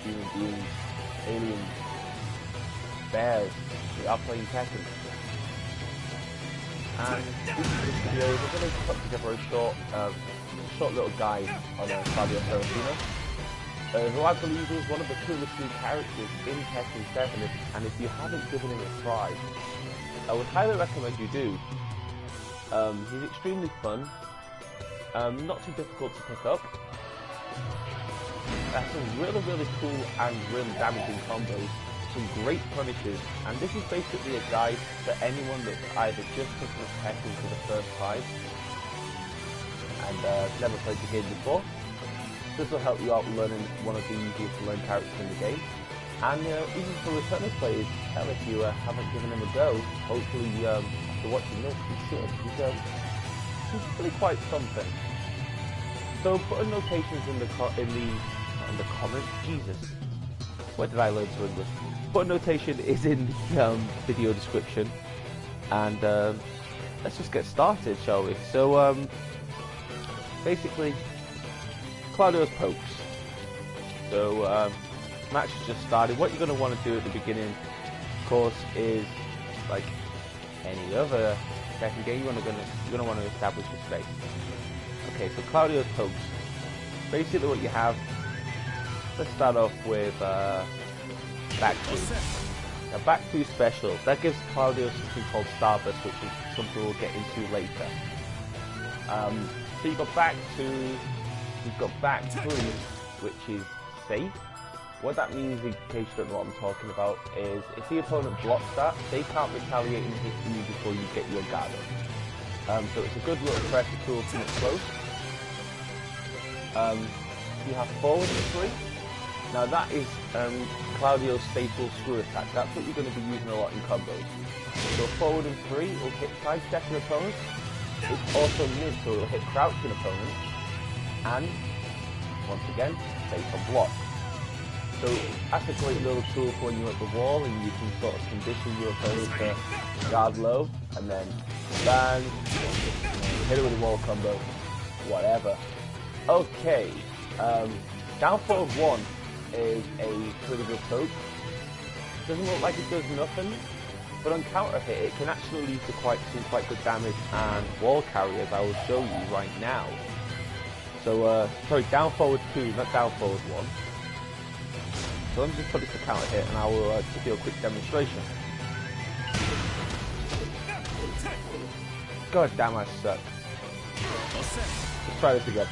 human beings, aliens, bears. We are playing Tekken. And this video, we're going to put together a short little guide on Claudio Serafino, who I believe is one of the coolest new characters in Tekken 7, and if you haven't given him a try, I would highly recommend you do. He's extremely fun, not too difficult to pick up, has some really cool and really damaging combos, some great punishes, and this is basically a guide for anyone that's either just picking up Tekken for the first time and never played the game before. This will help you out learning one of the easiest to learn characters in the game, and even for returning players, hell, if you haven't given him a go, hopefully after watching this you should. He's really quite something. So put notations in the comments. Jesus, where did I learn to English? Put notation is in the video description, and let's just get started, shall we? So basically, Claudio's pokes. So match has just started. What you're going to want to do at the beginning, of course, is like any other Tekken game, you're going to want to establish your space. Okay, so Claudio's pokes. Basically, what you have. Let's start off with back two. Now, back two special. That gives Claudio something called Starburst, which is something we'll get into later. So you've got back two. You've got back three, which is safe. What that means, in case you don't know what I'm talking about, is if the opponent blocks that, they can't retaliate and hit you before you get your guard up. So it's a good little pressure tool to get close. You have forward and three. Now that is Claudio's staple screw attack. That's what you're going to be using a lot in combos. So forward and three will hit sidestepping opponents. It's also mid, so it will hit crouching opponents. And once again, safe on block. So that's a great little tool for when you're at the wall and you can sort of condition your opponent to guard low and then bang, hit it with a wall combo, whatever. Okay, down forward one is a pretty good poke. Doesn't look like it does nothing, but on counter hit it can actually lead to some quite good damage and wall carry, as I will show you right now. So sorry, down forward two, not down forward one. So let me just put this to counter hit and I will give you a quick demonstration. God damn, I suck. Let's try this again.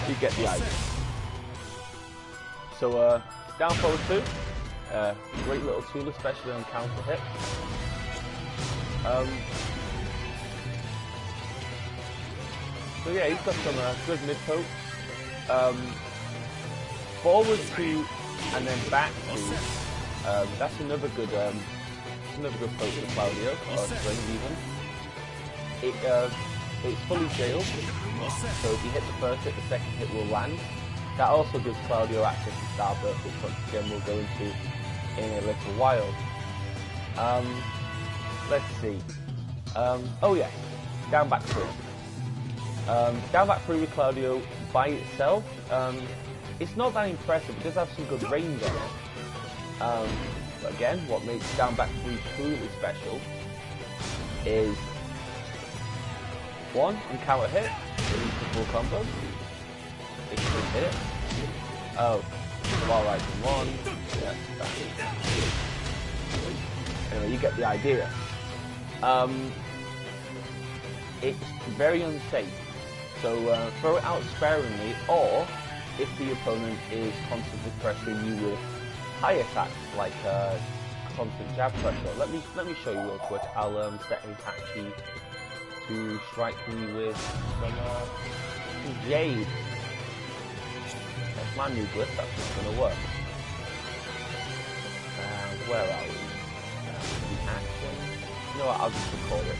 You get the idea. So down forward two, great little tool, especially on counter hit. So yeah, he's got some good mid pokes. Forward two and then back two. That's another good poke for Claudio, or string even. It's fully jailed, so if you hit the first hit, the second hit will land. That also gives Claudio access to Starburst, which once again we'll go into in a little while. Let's see. Oh yeah, down back three. Down back three with Claudio by itself, it's not that impressive. It does have some good range on it. But again, what makes down back three truly special is one, on counter hit, release the full combo. If you can hit it. Oh, while rising one. Yeah, anyway, you get the idea. It's very unsafe. So throw it out sparingly, or if the opponent is constantly pressuring you with high attacks like constant jab pressure. Let me show you real quick. I'll set Itachi to strike me with some Jade. That's my new glyph, that's not going to work. Where are we? The action. You know what, I'll just record it.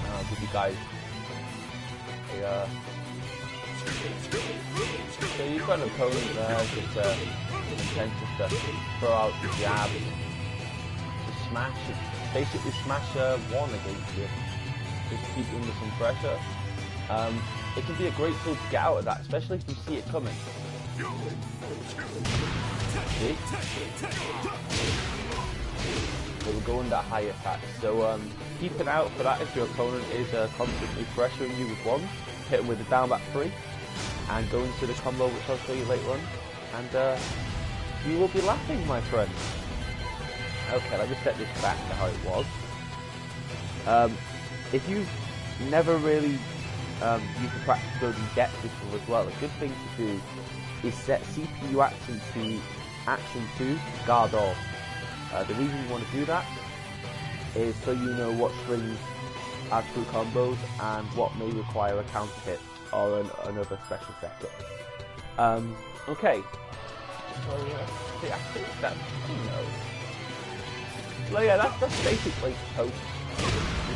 I'll give you guys a... So you've got an opponent there, just intensive to throw out the jab, to smash, basically smash one against you. Just keep you under some pressure. It can be a great tool to get out of that, especially if you see it coming. See? So we'll go under high attack. So keep an eye out for that if your opponent is constantly pressuring you with one. Hit him with a down back 3 and go into the combo which I'll show you later on. And you will be laughing, my friend. Okay, let me set this back to how it was. If you've never really used the practice mode in depth before as well, a good thing to do is set CPU action to guard off. The reason you want to do that is so you know what strings are true combos and what may require a counter hit or another special setup. Okay. So yeah, that's basically post.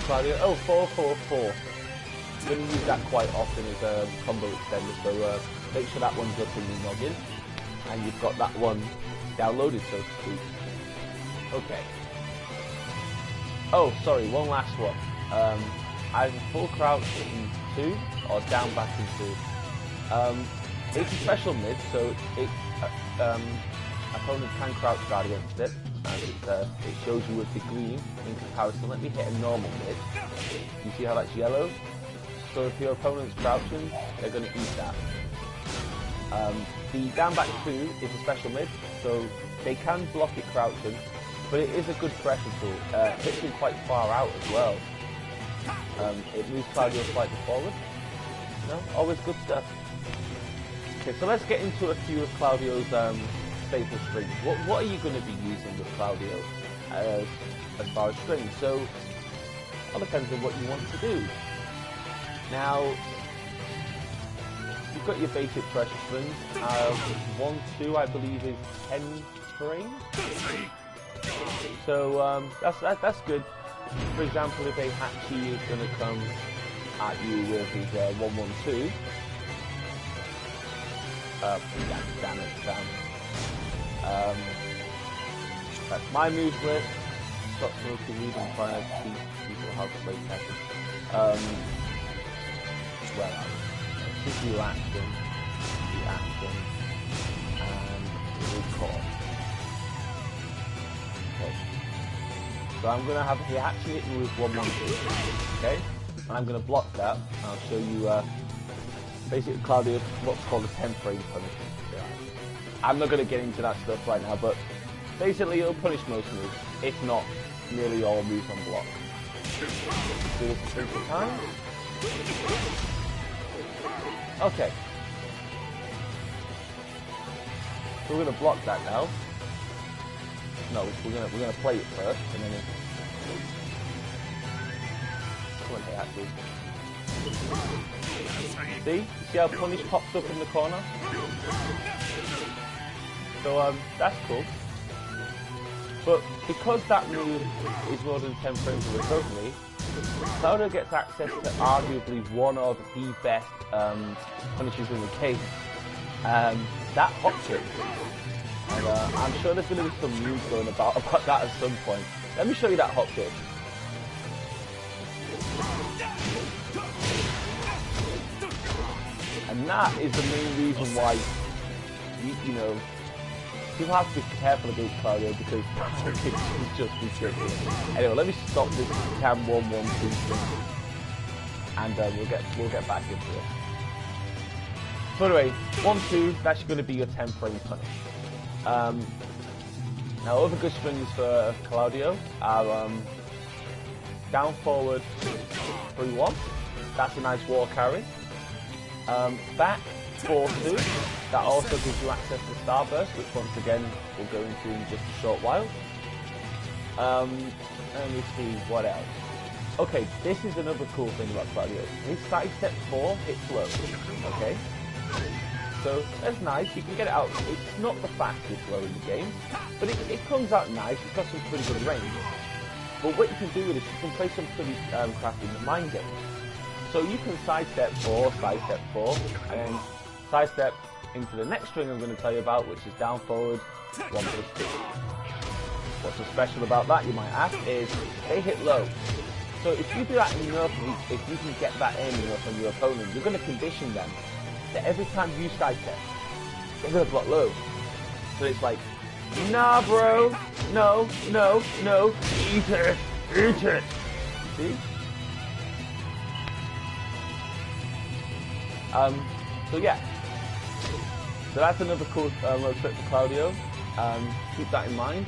Claudio. Oh, 4-4-4. I'm going to use that quite often as a combo extender, so make sure that one's up in your noggin, and you've got that one downloaded, so to speak. Okay. Oh, sorry, one last one. Either full crouch in 2 or down back in 2. It's a special mid, so opponents can crouch guard against it, and it shows you with the green in comparison. Let me hit a normal mid. You see how that's yellow? So if your opponent's crouching, they're going to eat that. The down back 2 is a special mid, so they can block it crouching, but it is a good pressure tool. It hits you quite far out as well. It moves Claudio slightly forward. No, always good stuff. Okay, so let's get into a few of Claudio's staple strings. What are you going to be using with Claudio as far as strings? So it all depends on what you want to do. Now, you've got your basic pressure strings. 1-2, I believe, is 10 strings. So that's good. For example, if a Hachi is going to come at you with his 1-1-2, damn it, Sam. That's my move list. Stop smoking weed and trying to teach people how to play Tekken. Well, just reaction, and record. Okay. So I'm going to have he actually hit me with 1-1-2. Okay? And I'm going to block that. And I'll show you basically Claudio what's called a 10 frame punishment. I'm not going to get into that stuff right now, but basically it'll punish most moves, if not nearly all moves on block. Do this a simple time. Okay. So we're going to block that now. No, we're gonna play it first, and then come on, hey, actually. See? You see how punish pops up in the corner? So that's cool. But because that move is more than 10 frames of recovery, Claudio gets access to arguably one of the best punishes in the game. That hop kick. And I'm sure there's going to be some news going about that at some point. Let me show you that hop kick. And that is the main reason why, you know, people have to be careful against Claudio because hop kicks is just ridiculous. Anyway, let me stop this cam 1-1-2 thing, and we'll get back into it. So anyway, 1-2, that's going to be your 10 frame punish. Now other good strings for Claudio are down forward 3-1, that's a nice wall carry. Back 4-2, that also gives you access to Starburst, which once again we'll go into in just a short while. Let me see what else. Okay, this is another cool thing about Claudio. His side step 4 hits low. Okay? So that's nice, you can get it out. It's not the fastest low in the game, but it comes out nice, it's got some pretty good range. But what you can do with it is you can play some pretty crafty mind games. So you can sidestep 4, and sidestep into the next string I'm going to tell you about, which is down forward 1+2. What's so special about that, you might ask, is they hit low. So if you do that enough, if you can get that in enough on your opponent, you're going to condition them that every time you side step, they're going to block low. So it's like, nah bro, no, no, no, eat it, eat it. See? So yeah. So that's another cool little trick for Claudio. Keep that in mind.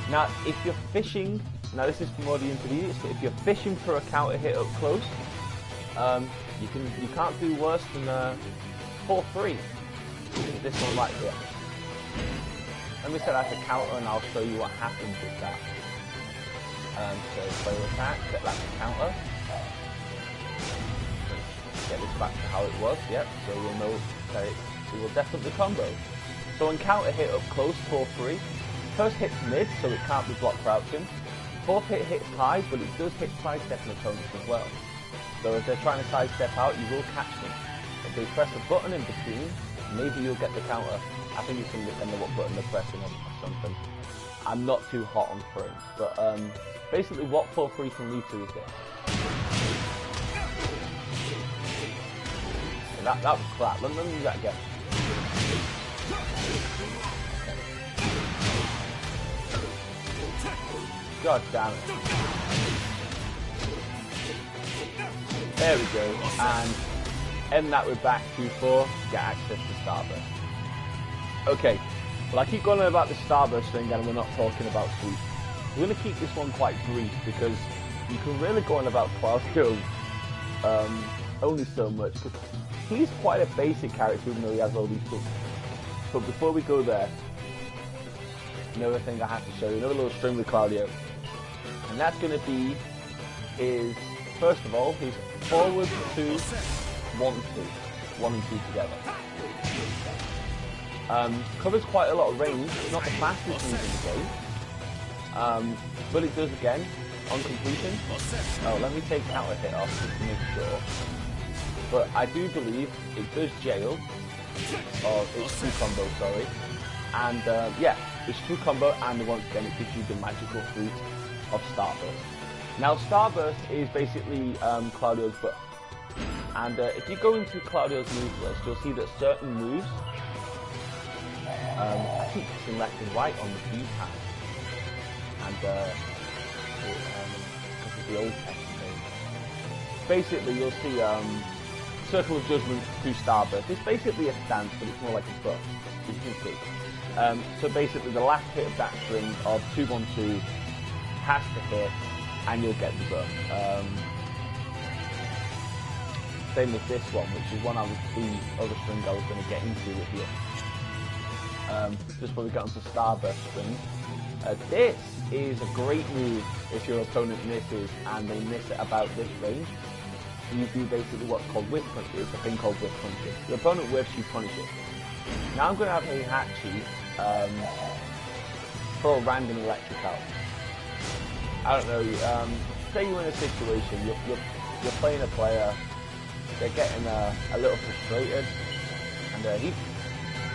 Now, if you're fishing, now this is for more the intermediates, but if you're fishing for a counter hit up close, you can't do worse than 4-3. This one right here. Let me set that to counter, and I'll show you what happens with that. So player attack, set that to counter. Get this back to how it was. Yep. So we'll know that it will definitely combo. So on counter hit up close, 4-3. First hit's mid, so it can't be block crouching. Fourth hit hits high, but it does hit sidestepping opponents as well. So if they're trying to sidestep out, you will catch them. If they press a button in between, maybe you'll get the counter. I think it's going to depend on what button they're pressing or something. I'm not too hot on frames, but basically what 4-3 can lead to is this. That was crap. Let me do that again. God damn it. There we go. And end that with back 2-4. Get access to Starburst. Okay. Well, I keep going on about the Starburst thing and we're not talking about sweep. We're going to keep this one quite brief because you can really go on about Claudio only so much. Because he's quite a basic character even though he has all these tools. But before we go there, another thing I have to show you, another little string with Claudio. And that's going to be his, first of all, his forward 2, 1-2. 1 and 2 together. Covers quite a lot of range. It's not the fastest move in the game. But it does again, on completion. Oh, let me take counter hit off just to make sure. But I do believe it does jail. Or it's 2 combo, sorry. And yeah, it's 2 combo and once again it gives you the magical fruit of Starburst. Now Starburst is basically Claudio's butt. And if you go into Claudio's move list, you'll see that certain moves, I keep pressing left and right on the D-pad. And because of the old Tekken thing. Basically you'll see Circle of Judgment to Starburst. It's basically a stance, but it's more like a butt, as you can see. So basically the last hit of that string of 2-1-2 has to hit, and you'll get the butt. Same with this one, which is one of the other string I was going to get into with you. Just before we get onto Starburst string. This is a great move if your opponent misses and they miss it about this range. You do basically what's called whiff punches. It's a thing called whiff punches. Your opponent whiffs, you punish it. Now I'm going to have Heihachi throw a random electric out. I don't know. Say you're in a situation, you're playing a player, they're getting a little frustrated, and he,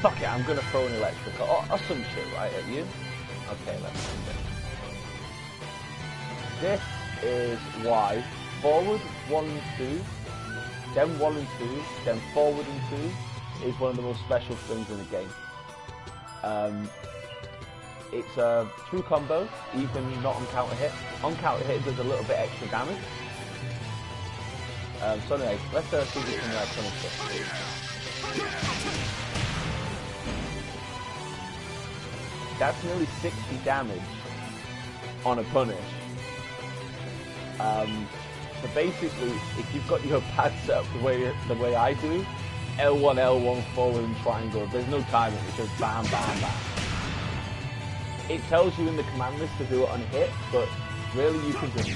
fuck it, I'm going to throw an electric or some shit right at you. Okay, let's do this. This is why forward 1 and 2, then 1 and 2, then forward and 2 is one of the most special strings in the game. It's a true combo, even not on counter hit. On counter hit it does a little bit extra damage. So anyway, let's see if we can punish it. That's nearly 60 damage on a punish. So basically, if you've got your pad set up the way I do, L1, L1, forward and triangle, there's no timing, it's just bam, bam, bam. It tells you in the command list to do it on hit, but really you can just,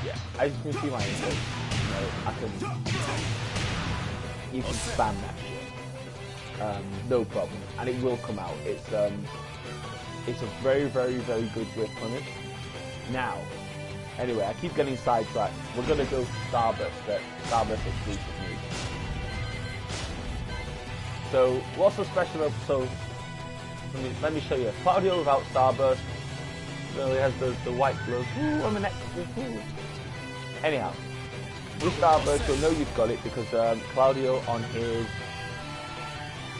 yeah, as you can see my input, you can spam that shit, no problem, and it will come out. It's a very, very, very good whiff punish. Now, anyway, I keep getting sidetracked. We're gonna go for Starburst, Starburst exclusive move. So, what's so special about, so, let me show you. Claudio without Starburst, so he has the white gloves. Ooh, I'm an extra. Anyhow, with Starburst, you'll know you've got it because Claudio on his...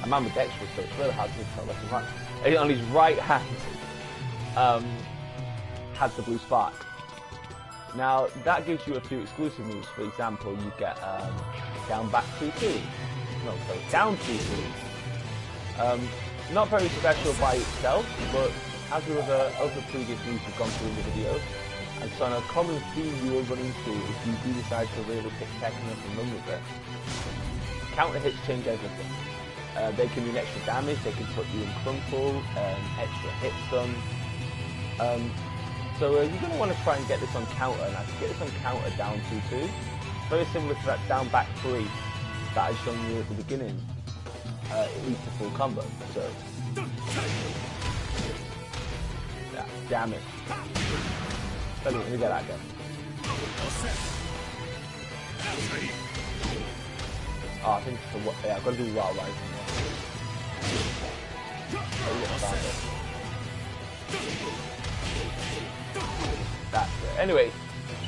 I'm ambidextrous, so it's really hard to tell left and right. On his right hand, has the blue spark. Now, that gives you a few exclusive moves. For example, you get down back 2-2. No, sorry, down 2-2. Not very special by itself, but as with other previous moves we've gone through in the video, and so on a common theme you will run into if you do decide to really pick Tekken up and run with it. Counter hits change everything. They can do extra damage, they can put you in crumple, extra hit stun. So you're going to want to try and get this on counter, and I can get this on counter down 2-2. Very similar to that down back 3 that I shown you at the beginning. It leads to full combo, so... Yeah, damn it. Let me get that again. Oh, I think it's the... Yeah, I've got to do Wild Rising now. That's it. Anyway,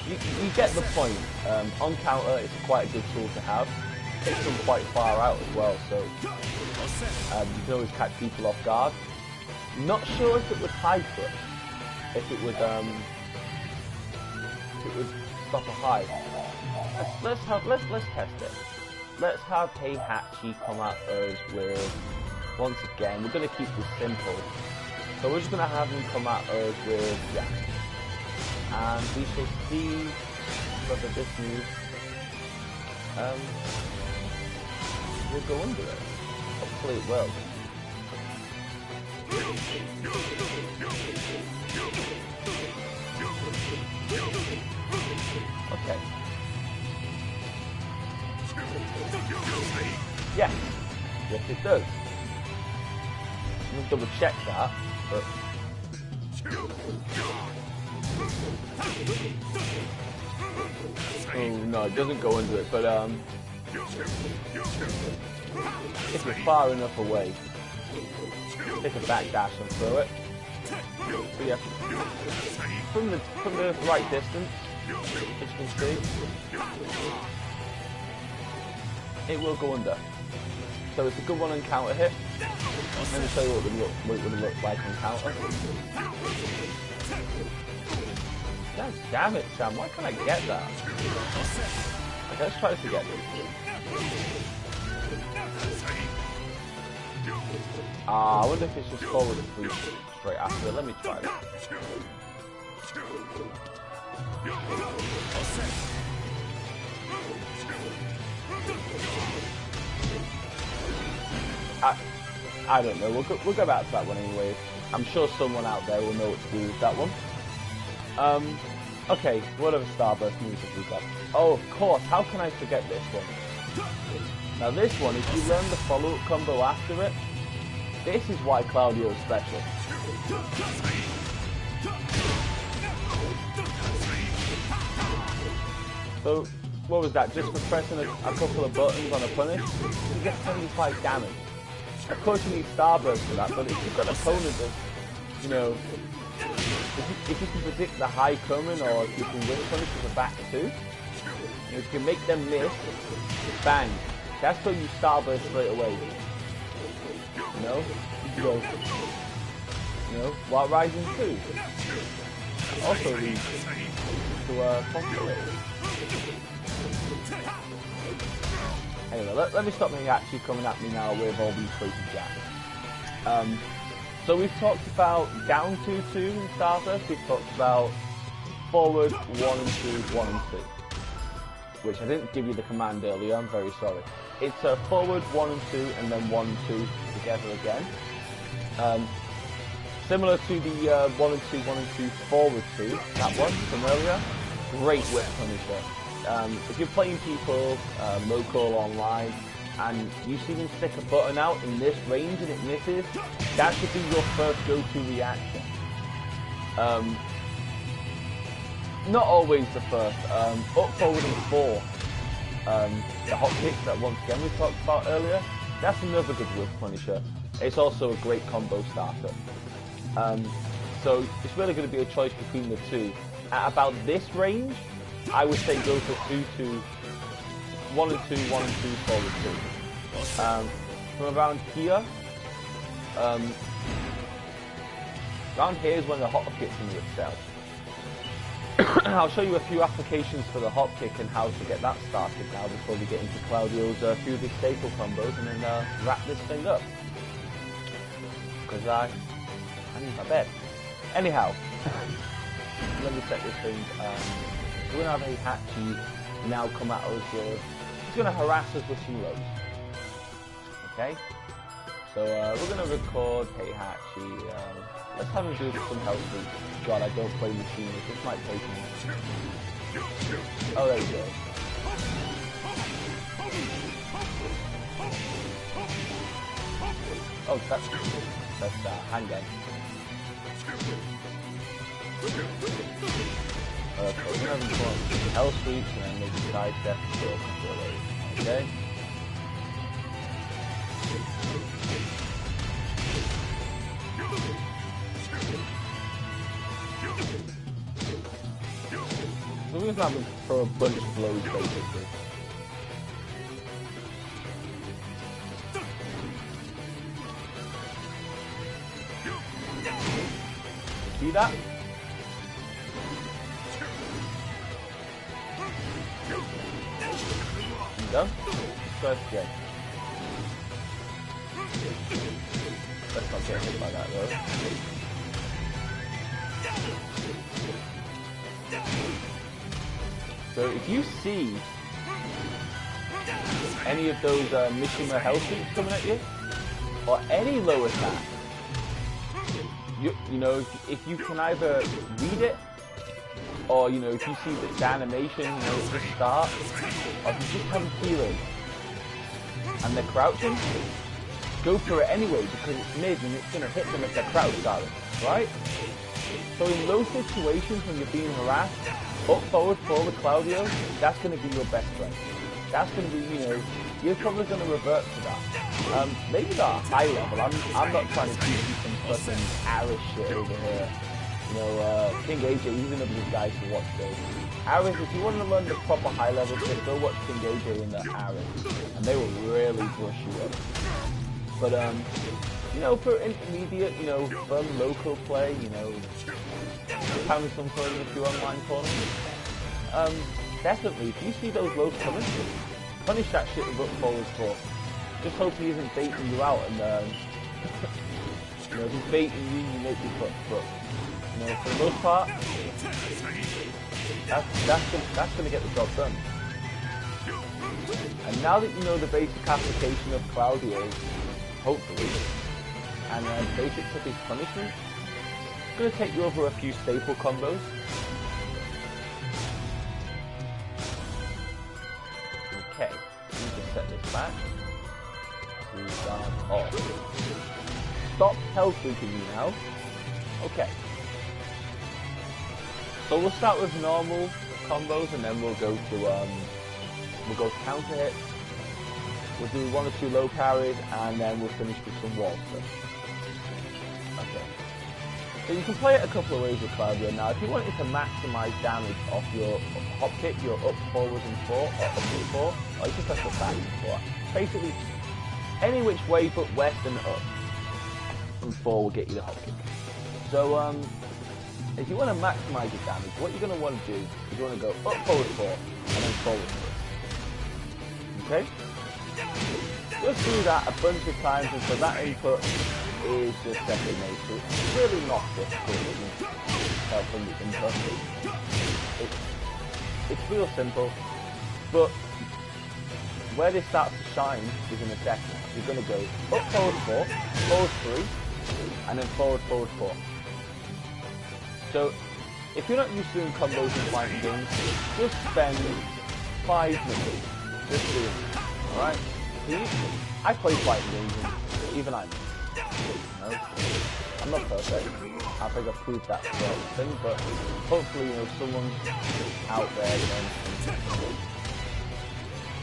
you get the point. On counter, it's quite a good tool to have. Takes them quite far out as well, so you can always catch people off guard. Not sure if it would hide foot, if it would stop a hide. Let's test it. Let's have Heihachi come at us with, once again, we're going to keep this simple. So we're just going to have him come at us with Jack. And we shall see whether this move will go under it. Hopefully it will. Okay. Yes. Yes it does. I'm going to double check that, but... Oh no, it doesn't go under it, but if you're far enough away, take a back dash and throw it. But yeah, from the right distance, as you can see, it will go under. So it's a good one on counter hit. Let me show you what it would look like on counter. God damn it, Sam, why can't I get that? Okay, let's try this again. I wonder if it's just forward and free straight after it. Let me try that. I don't know, we'll go back to that one anyway. I'm sure someone out there will know what to do with that one. Okay, what other Starburst moves have we got? Oh, of course, how can I forget this one? Now this one, if you learn the follow-up combo after it, this is why Claudio is special. So, what was that? Just for pressing a couple of buttons on a punish, you get 75 damage. Of course you need Starburst for that, but if you've got an opponent that, you know, if you can predict the high coming, or if you can win punish with a back 2, if you can make them miss, bang. That's how you Starburst straight away. You know? You know, Wild Rising 2. Also leads to possibility. Anyway, let me stop me actually coming at me now with all these crazy jacks. So we've talked about down 2-2 in Starburst, we've talked about forward 1 and 2, 1 and 2. Which I didn't give you the command earlier, I'm very sorry. It's forward 1 and 2 and then 1 and 2 together again. Similar to the 1 and 2, 1 and 2 forward 2, that one from earlier. Great whip punisher. If you're playing people local online and you see them stick a button out in this range and it misses, that should be your first go-to reaction. Not always the first. Up, forward and 4. The hot kicks that once again we talked about earlier, that's another good whip punisher. It's also a great combo starter. So it's really going to be a choice between the two. At about this range, I would say go for 2-2, 1 and 2, 1 and 2, forward 2. From around here, around here is when the hop kick's going to excel. I'll show you a few applications for the hop kick and how to get that started now before we get into Claudio's few big staple combos and then wrap this thing up. Because I need my bed. Anyhow, let me set this thing. We're going to have a Hachi now come at us. He's going to harass us with some lows. Okay? So we're going to record Heihachi. Let's have him do some health boost. God, I don't play machines. This might take me. Oh, there we go. Oh, that's handgun. Okay, we're going to have him put health sweeps and then maybe side step and still control it. Okay? So we're going to have him throw a bunch of blows basically. See that? You done? First game. Let's not get hit by that though. So if you see any of those Mishima health sheets coming at you, or any low attack, you know, if you can either read it, or you know, if you see the animation, you know, just start, or if you just have a feeling, and they're crouching, go for it anyway because it's mid and it's gonna hit them if they're crouched, darling, right? So in those situations when you're being harassed, up, forward, Claudio, that's going to be your best friend. That's going to be, you know, you're probably going to revert to that. Maybe not at high level. I'm not trying to teach you some fucking Aris shit over here. You know, King AJ, he's one of these guys to watch those. Aris, if you want to learn the proper high level shit, go watch King AJ and the Aris. And they will really brush you up. But, you know, for intermediate, you know, fun local play, you know, having some fun in a few online tournaments, definitely, if you see those lows coming, punish that shit with up forward foot. Just hope he isn't baiting you out and, you know, if he's baiting you, you make your foot. But, you know, for the most part, that's going to get the job done. And now that you know the basic application of Claudio, hopefully, and the basics of his punishment, it's going to take you over a few staple combos. Okay, let me just set this back. Off. Stop health looping me now. Okay. So we'll start with normal combos and then we'll go to counter hits. We'll do 1 or 2 low parries and then we'll finish with some wall stuff. Okay. So you can play it a couple of ways with Claudio. Now if you wanted to maximize damage off your hop kick, your up, forward and 4, or up and 4, or you can press the back and 4. Basically, any which way but west and up. And 4 will get you the hop kick. So if you want to maximize your damage, what you're going to want to do is you want to go up, forward 4, and then forward 4. Okay? Just do that a bunch of times until that input is just second nature. It's really not difficult from the input. It's real simple, but where this starts to shine is in a second. You're going to go up, forward 4, forward 3, and then forward 4. So, if you're not used to doing combos in fighting games, just spend 5 minutes just doing it. Alright? I play fighting games, and even I know. I'm not perfect. I think I've proved that throughout the thing, but hopefully, you know, someone out there, you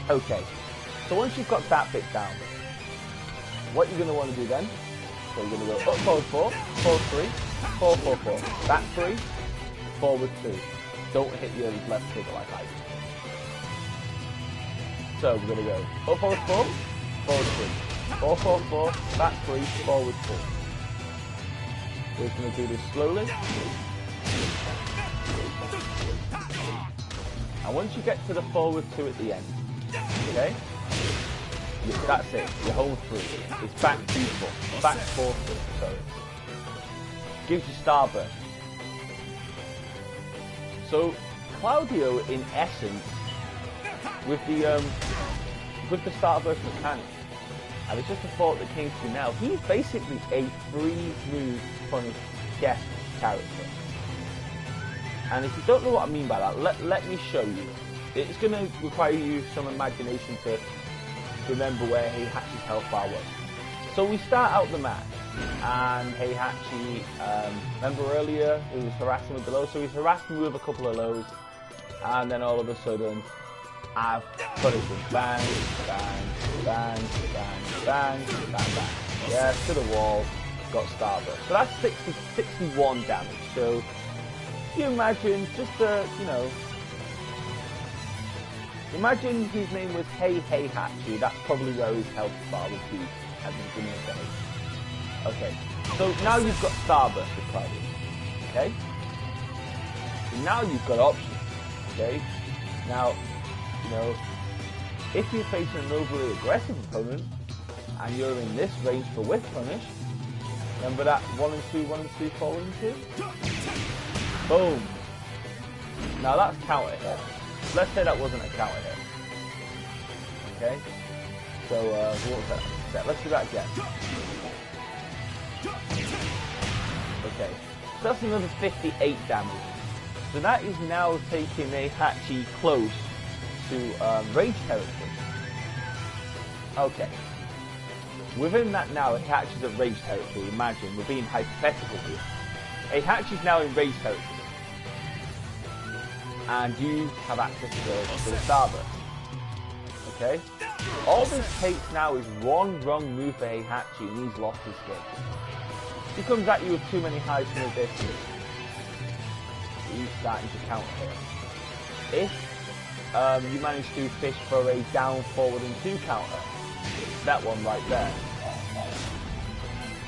know. Okay. So once you've got that bit down, what you're going to want to do then, so you're going to go up, forward 4, forward 3, 4, 4, 4, back 3, forward 2. don't hit your left trigger like I do. So we're going to go up forward 4, forward 3. 4, 4, 4, back 3, forward 4. We're just going to do this slowly. And once you get to the forward 2 at the end, okay? That's it, you hold 3. It's back 2, 4, back 4, 3, sorry. Gives you starburst. So Claudio, in essence, with the starburst mechanic, and it's just a thought that came to me now, he's basically a freeze move punish death character. And if you don't know what I mean by that, let me show you. It's going to require you some imagination to remember where Heihachi's health bar was. So we start out the match, and Heihachi, remember earlier, he was harassing with the lows, so he's harassed me with a couple of lows, and then all of a sudden, I've punished him. Bang, bang, bang, bang, bang, bang, bang. Yeah, to the wall, got starburst. So that's 61 damage. So you imagine just imagine his name was Heihachi. That's probably where his health bar would be at the beginning of the day. Okay, so now you've got starburst with Claudio. Okay, so now you've got options. Okay, now if you're facing an overly aggressive opponent and you're in this range for whiff punish, remember that 1 and 2, 1 and 2, forward and 2? Boom. Now that's counter hit. Let's say that wasn't a counter hit. Okay? So, what was that? Let's do that again. Okay. So that's another 58 damage. So that is now taking Heihachi close to rage territory. Okay. Within that now, Heihachi's at rage territory. Imagine, we're being hypothetical here. Heihachi's now in rage territory. And you have access to the starburst. Okay? All this takes now is one wrong move for Heihachi and he's lost his game. If he comes at you with too many highs from a distance, he's starting to counter here. If you manage to fish for a down, forward and 2 counter, that one right there.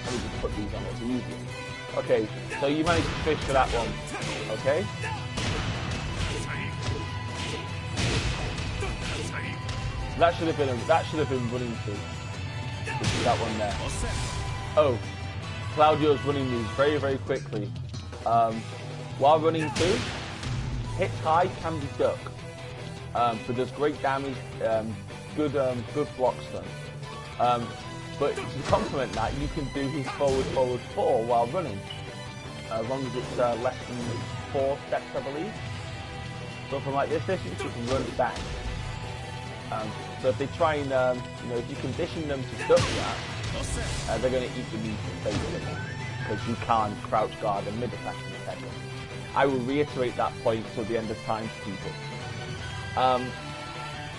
Let me just put these on, it's easier. Okay, so you managed to fish for that one. Okay? That should have been running through. That one there. Oh, Claudio's running these very, very quickly. While running through, hits high can be duck. So does great damage, good block stun. But to complement that, you can do his forward 4 while running, as long as it's less than 4 steps, I believe. So from like this distance, you can run it back. So if they try and, if you condition them to duck that, they're going to eat the meat basically, because you can't crouch guard and mid attack in the Tekken. I will reiterate that point till the end of time to people.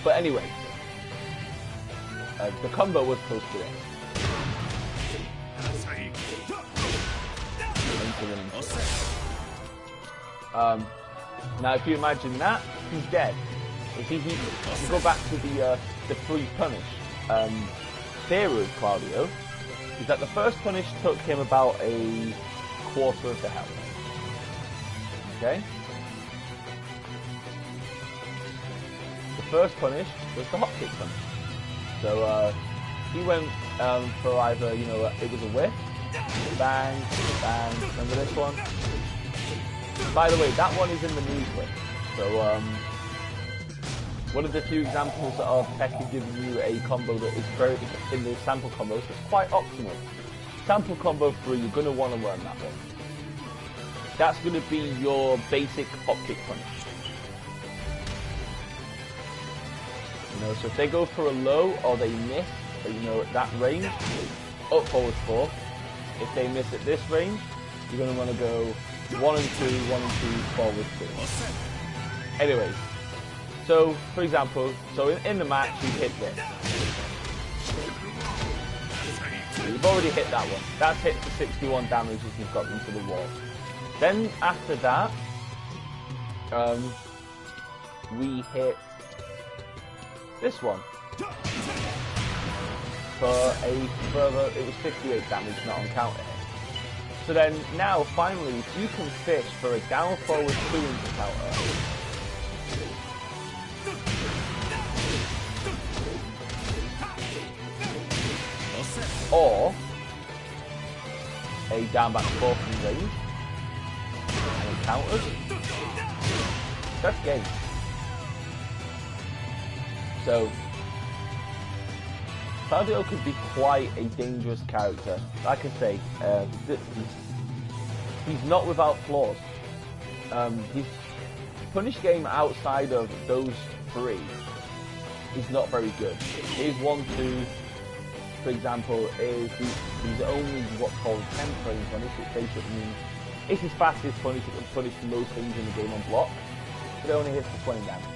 But anyway, the combo was close to it. Now if you imagine that, he's dead. If you go back to the free punish theory of Claudio, is that the first punish took him about a quarter of the health. Okay? The first punish was the hop kick punish. So he went for either, it was a whiff, bang, bang, remember this one? By the way, that one is in the news whiff. So one of the few examples of Tekken giving you a combo that is very, in the sample combos, it's quite optimal. Sample combo 3, you're going to want to learn that one. That's going to be your basic hop kick punish. So if they go for a low or they miss, at that range, up forward 4. If they miss at this range, you're going to want to go 1 and 2, 1 and 2, forward 2. Anyways, so for example, in the match you hit this. So you've already hit that one. That's hit for 61 damage if you've got them to the wall. Then after that, we hit this one for a further, it was 58 damage, not on counter hit. So then, now, finally, you can fish for a down forward 2 into counter. Or a down back 4 from range. And it counters. That's game. So, Claudio could be quite a dangerous character. Like I say, he's not without flaws. His punish game outside of those 3 is not very good. His 1-2, for example, is he's only what's called 10 frames punish, which basically means it's his fastest punish. It can punish most things in the game on block, but it only hits for 20 damage.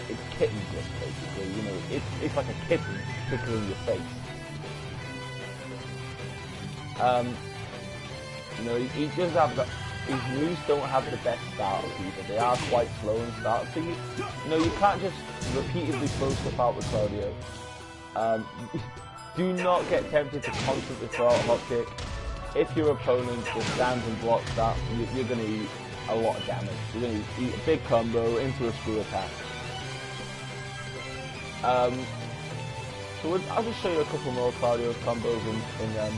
It's kitten grip, basically. You know, it's like a kitten tickling your face. You know, he does have the, his moves don't have the best starters either. They are quite slow in start. So you know, you can't just repeatedly throw stuff out with Claudio. Do not get tempted to constantly throw out a hot kick. If your opponent just stands and blocks that, you're going to eat a lot of damage. You're going to eat a big combo into a screw attack. So I'll just show you a couple more Claudio's combos in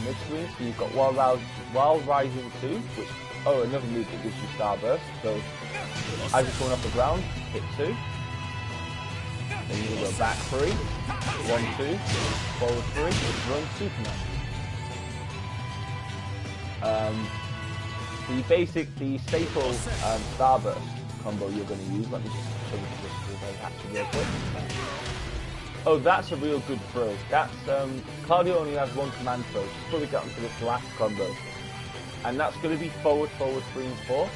mid-screen. So you've got While Rising 2, which, another move that gives you Starburst. So as you're coming off the ground, hit 2. Then you go back 3, 1, 2, forward 3, run Superman. The staple Starburst combo you're going to use. Let me just show you this actually real quick. Oh, that's a real good throw. That's Claudio only has 1 command throw. Just before we get onto this last combo, and that's going to be forward 3 and 4.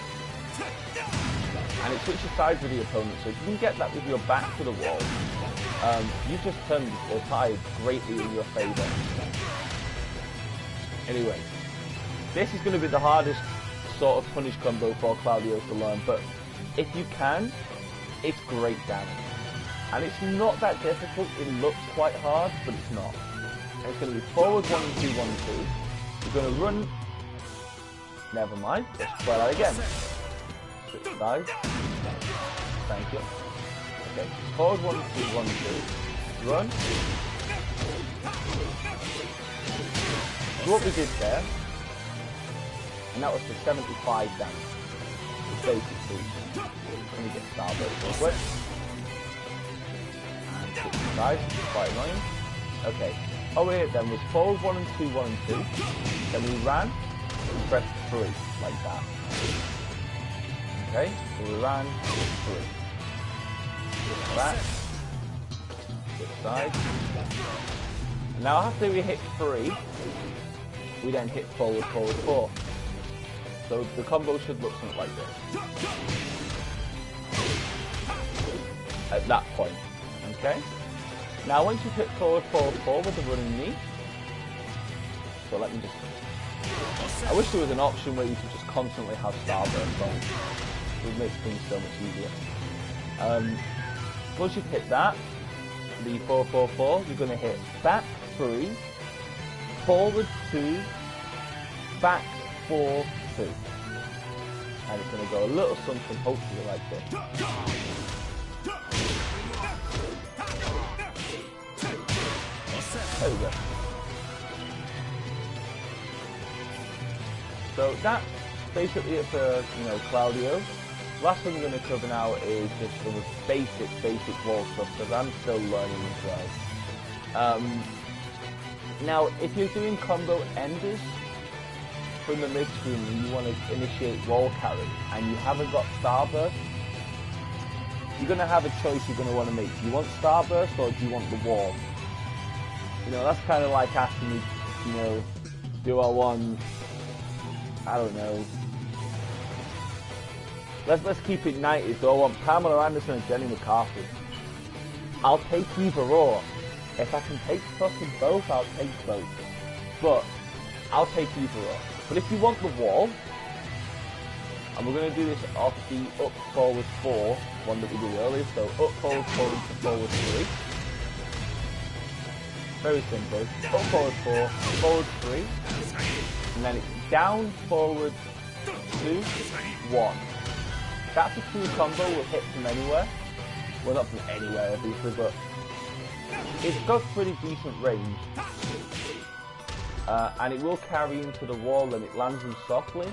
And it switches sides with the opponent, so if you can get that with your back to the wall, you've just turned the tide greatly in your favour. Anyway, this is going to be the hardest sort of punish combo for Claudio to learn, but if you can, it's great damage. And it's not that difficult, it looks quite hard, but it's not. And it's going to be forward 1 and 2, 1 and 2. You're going to run, never mind, let's try that again. Switch sides. Thank you. Okay, forward 1, 2, 1, 2. Run. So what we did there, and that was for 75 damage. Basically, let me get Starburst real quick. And switch sides, quite annoying. Okay, over here then was forward 1 and 2, 1 and 2. Then we ran and pressed 3, like that. Okay, so we ran, 3. Back, switch sides. Now after we hit 3, we then hit forward, 4. So the combo should look something like this. At that point, okay? Now once you hit forward, 4 with the running knee, so let me just, I wish there was an option where you could just constantly have Starburst on. It would make things so much easier. Once you've hit that, the 4, 4, 4, you're going to hit back 3, forward 2, back 4, 2. And it's going to go a little something hopefully like this. There we go. So that's basically it for, Claudio. Last thing we're going to cover now is just some basic wall stuff, because I'm still learning as well. Now, if you're doing combo enders from the mid-screen and you want to initiate wall carry and you haven't got Starburst, you're going to have a choice you're going to want to make. Do you want Starburst or do you want the wall? That's kind of like asking me, do I want, I don't know, let's keep it 90s. Do I want Pamela Anderson and Jenny McCarthy? I'll take either or. If I can take fucking both, I'll take both. But I'll take either or. But if you want the wall, And we're going to do this off the up, forward 4, one that we did earlier. So up, forward 4 into forward 3. Very simple. Up, forward 4, forward 3. And then it's down, forward 2, 1. That's a true combo, will hit from anywhere. Well, not from anywhere, obviously, but it's got pretty decent range. And it will carry into the wall and it lands them softly.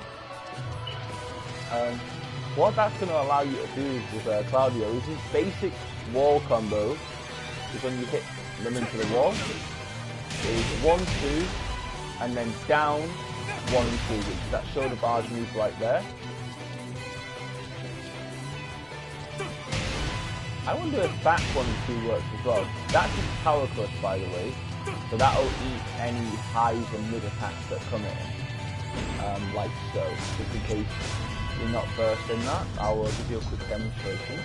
What that's going to allow you to do with Claudio is his basic wall combo is when you hit them into the wall is 1, 2, and then down 1 and 2, which is that shoulder barge move right there. I wonder if back 1 and 2 works as well. That's just power clutch, by the way, so that'll eat any highs and mid attacks that come in, like so. Just in case you're not versed in that, I'll give you a quick demonstration.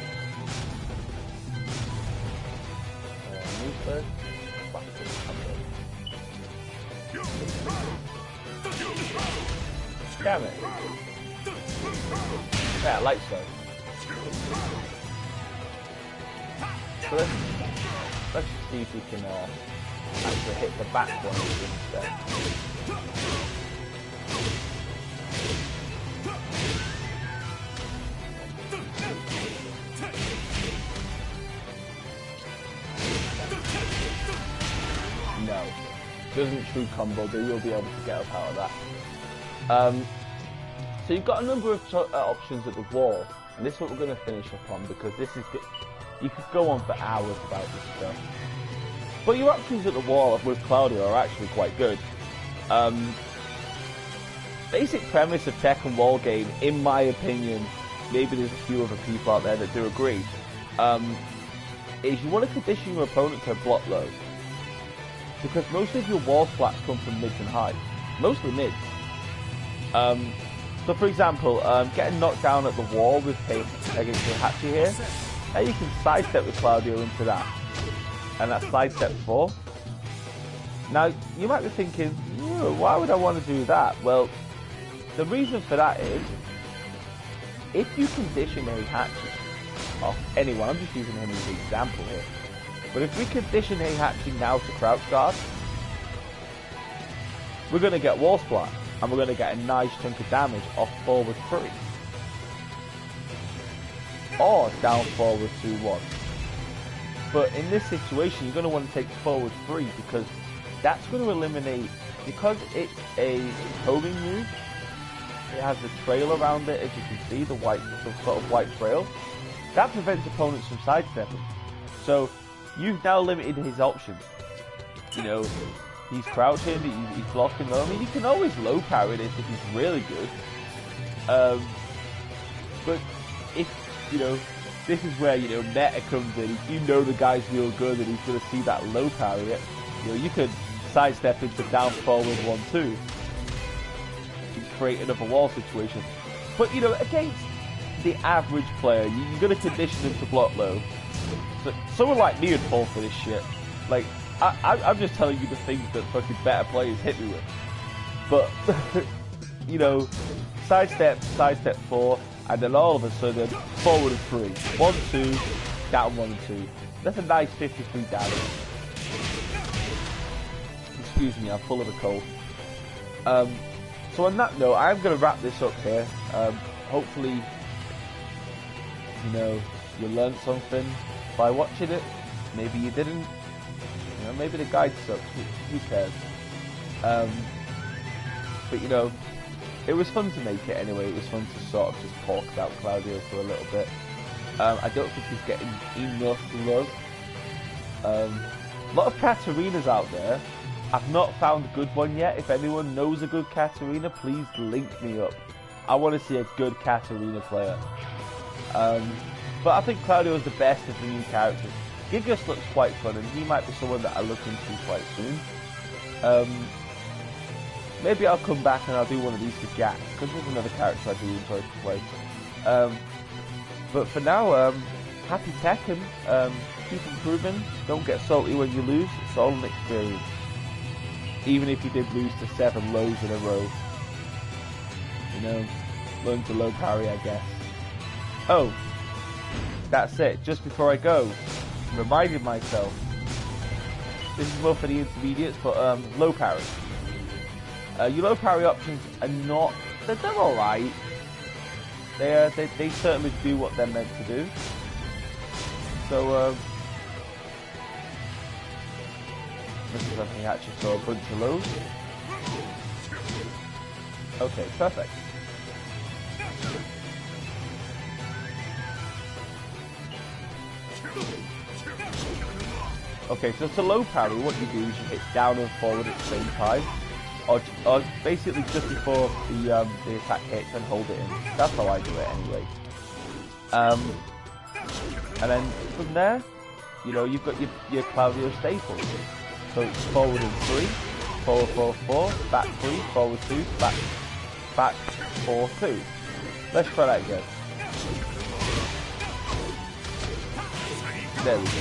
Move first. Damn it. Yeah, like so. So let's just see if we can actually hit the back one instead. No, doesn't true combo, but you'll be able to get up out of that. So you've got a number of options at the wall, and this is what we're going to finish up on, because this is you could go on for hours about this stuff. But your options at the wall with Claudio are actually quite good. Basic premise of Tekken wall game, in my opinion, maybe there's a few other people out there that do agree, is you want to condition your opponent to block low. Because most of your wall splats come from mids and highs. Mostly mids. So for example, getting knocked down at the wall with against Heihachi here, now you can sidestep with Claudio into that. And that's sidestep 4. Now, you might be thinking, why would I want to do that? Well, the reason for that is, if you condition Heihachi off anyone, I'm just using him as an example here, but if we condition Heihachi now to crouch guard, we're going to get wall splat, and we're going to get a nice chunk of damage off forward 3. Or down forward 2-1. But in this situation, you're going to want to take forward 3, because that's going to eliminate, because it's a homing move, it has the trail around it, as you can see, the sort of white trail. That prevents opponents from sidestepping. So you've now limited his options. You know, he's crouching, he's blocking low. I mean, you can always low parry this if he's really good. But if, you know, this is where, you know, meta comes in. If you know the guy's real good and he's going to see that low parry it, you know, you could sidestep into down forward 1-2 to create another wall situation. But, you know, against the average player, you're going to condition him to block low. So someone like me would fall for this shit. Like, I'm just telling you the things that fucking better players hit me with. But, you know, sidestep 4, and then all of a sudden, forward 3. 1-2, down 1-2. That's a nice 53 damage. Excuse me, I'm full of a cold. So on that note, I'm going to wrap this up here. Hopefully, you know, you learned something by watching it. Maybe you didn't. You know, maybe the guide sucks. Who cares? But you know, it was fun to make it anyway. It was fun to sort of just talk about Claudio for a little bit. I don't think he's getting enough love. A lot of Katarinas out there. I've not found a good one yet. If anyone knows a good Katarina, please link me up. I want to see a good Katarina player. But I think Claudio is the best of the new characters. Gigas looks quite fun, and he might be someone that I look into quite soon. Maybe I'll come back and I'll do one of these for Jack, because there's another character I do enjoy to play. But for now, happy Tekken. Keep improving. Don't get salty when you lose. It's all an experience. Even if you did lose to 7 lows in a row. You know, learn to low parry, I guess. Oh, that's it. Just before I go, reminded myself. This is more for the intermediates, but low parry. Your low parry options are not. They're alright. They certainly do what they're meant to do. So this is something actually saw a bunch of lows. Okay, perfect. Okay, so to low parry, what you do is you hit down and forward at the same time, or basically just before the attack hits and hold it in. That's how I do it anyway. And then from there, you know, you've got your Claudio staples. So it's forward and 3, forward 4 4, back 3, forward 2, back 4 2. Let's try that again. There we go.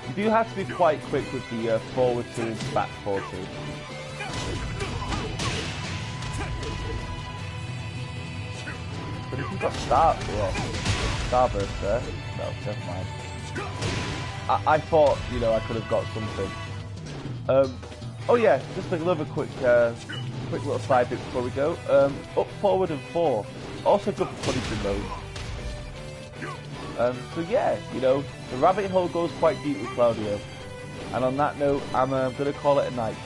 You do have to be quite quick with the forward 2 and back 4 2. But if you've got Starburst there, no, never mind. I thought, you know, I could have got something. Oh yeah, just another quick little side bit before we go. Up, forward, and 4. Also good for punishing mode. So yeah, you know, the rabbit hole goes quite deep with Claudio. And on that note, I'm gonna call it a night.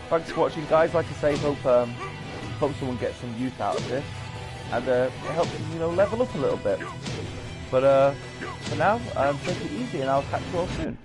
Thanks for watching, guys. Like I say, hope someone gets some use out of this, and it helps you know, level up a little bit. But for now, take it easy, and I'll catch you all soon.